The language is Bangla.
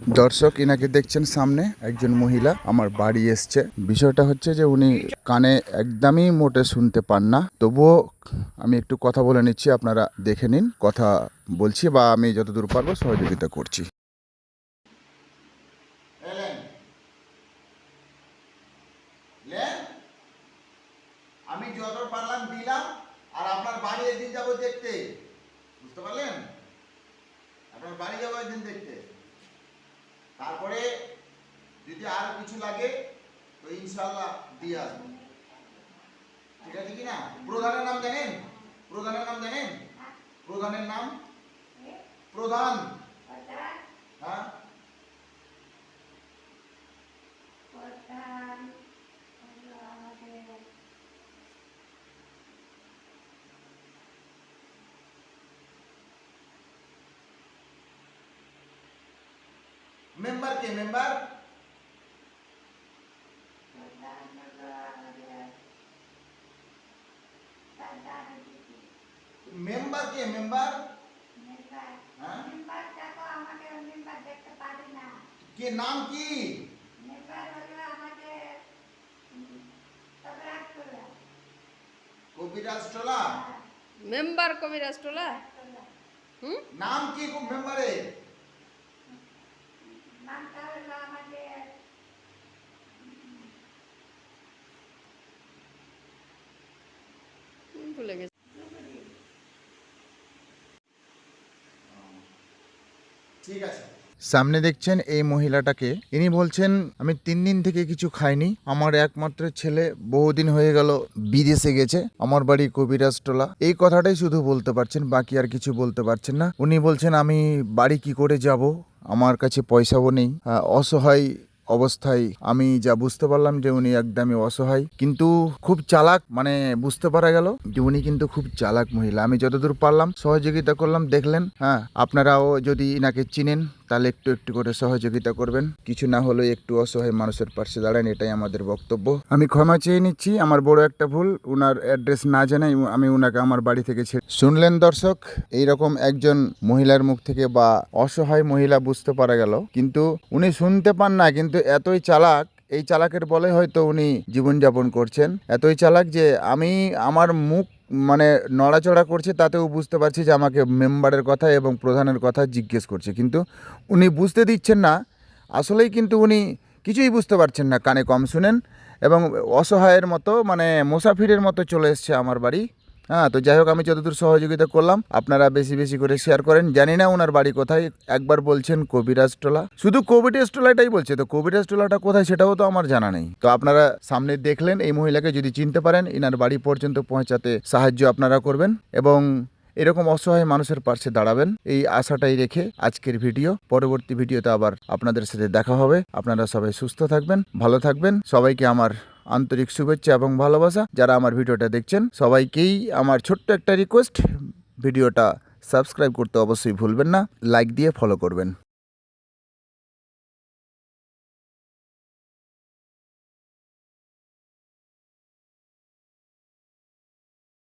দর্শক ইনাকে দেখছেন সামনে একজন মহিলা আমার বাড়ি এসছে। বিষয়টা হচ্ছে যে উনি কানে একদমই মোটে শুনতে পান না, তবুও আমি একটু কথা বলে নিচ্ছি, আপনারা দেখে নিন। কথা বলছি বা আমি যতদূর পারবো সহযোগিতা করছি। আমি যত পারলাম দিলাম, আর আপনার বাড়ি একদিন যাবো দেখতে, বুঝতে পারলেন? আপনার বাড়ি যাবো একদিন দেখতে, তারপরে যদি আর কিছু লাগে তো ইনশাল্লাহ দিয়ে আসবো। ঠিক আছে কি না? প্রধানের নাম জানেন? প্রধানের নাম জানেন? প্রধানের নাম প্রধান, হ্যাঁ মেম্বার কে? মেম্বার মেম্বার কে? মেম্বার হ্যাঁ কে? নাম কি? কবিরাজ টোলা। মেম্বার কবিরাজ টোলা। নাম কি মেম্বারের? ভুলে গেছি। ঠিক আছে। সামনে দেখছেন এই মহিলাটাকে, ইনি বলছেন আমি 3 দিন থেকে কিছু খাইনি, আমার একমাত্র ছেলে বহুদিন হয়ে গেল বিদেশে গেছে, আমার বাড়ি কবিরাজটোলা। এই কথাটাই শুধু বলতে পারছেন, বাকি আর কিছু বলতে পারছেন না। উনি বলছেন আমি বাড়ি কি করে যাব, আমার কাছে পয়সাও নেই, অসহায় অবস্থায়। আমি যা বুঝতে পারলাম যে উনি একদমই অসহায়, কিন্তু খুব চালাক, মানে বুঝতে পারা গেল যে উনি কিন্তু খুব চালাক মহিলা। আমি যতদূর পারলাম সহযোগিতা করলাম, দেখলেন। হ্যাঁ, আপনারাও যদি ইনাকে চিনেন তাহলে একটু একটু করে সহযোগিতা করবেন, কিছু না হলেও একটু অসহায় মানুষের পাশে দাঁড়ান, এটাই আমাদের বক্তব্য। আমি ক্ষমা চেয়ে নিচ্ছি, আমার বড় একটা ভুল, উনার অ্যাড্রেস না জানাই আমি উনাকে আমার বাড়ি থেকে শুনলেন দর্শক, এইরকম একজন মহিলার মুখ থেকে বা অসহায় মহিলা বুঝতে পারা গেল, কিন্তু উনি শুনতে পান না, কিন্তু এতই চালাক, এই চালাকের বলে হয়তো উনি জীবনযাপন করছেন। এতই চালাক যে আমি আমার মুখ মানে নড়াচড়া করছে, তাতেও বুঝতে পারছি যে আমাকে মেম্বারের কথা এবং প্রধানের কথা জিজ্ঞেস করছে, কিন্তু উনি বুঝতে দিচ্ছেন না। আসলেই কিন্তু উনি কিছুই বুঝতে পারছেন না, কানে কম শুনেন এবং অসহায়ের মতো, মানে মুসাফিরের মতো চলে এসছে আমার বাড়ি। হ্যাঁ, তো যাই হোক, আমি যতদূর সহযোগিতা করলাম, আপনারা বেশি বেশি করে শেয়ার করেন। জানি না ওনার বাড়ি কোথায়, একবার বলছেন কবিরাজটোলা, শুধু কবিরাজটোলাটাই বলছে, তো কবিরাজটোলাটা কোথায় সেটাও তো আমার জানা নেই। তো আপনারা সামনে দেখলেন, এই মহিলাকে যদি চিনতে পারেন ইনার বাড়ি পর্যন্ত পৌঁছাতে সাহায্য আপনারা করবেন এবং এরকম অসহায় মানুষের পাশে দাঁড়াবেন, এই আশাটাই রেখে আজকের ভিডিও। পরবর্তী ভিডিওতে আবার আপনাদের সাথে দেখা হবে। আপনারা সবাই সুস্থ থাকবেন, ভালো থাকবেন। সবাইকে আমার আন্তরিক শুভেচ্ছা এবং ভালোবাসা। যারা আমার ভিডিওটা দেখছেন সবাইকেই আমার ছোট্ট একটা রিকোয়েস্ট, ভিডিওটা সাবস্ক্রাইব করতে অবশ্যই ভুলবেন না, লাইক দিয়ে ফলো করবেন।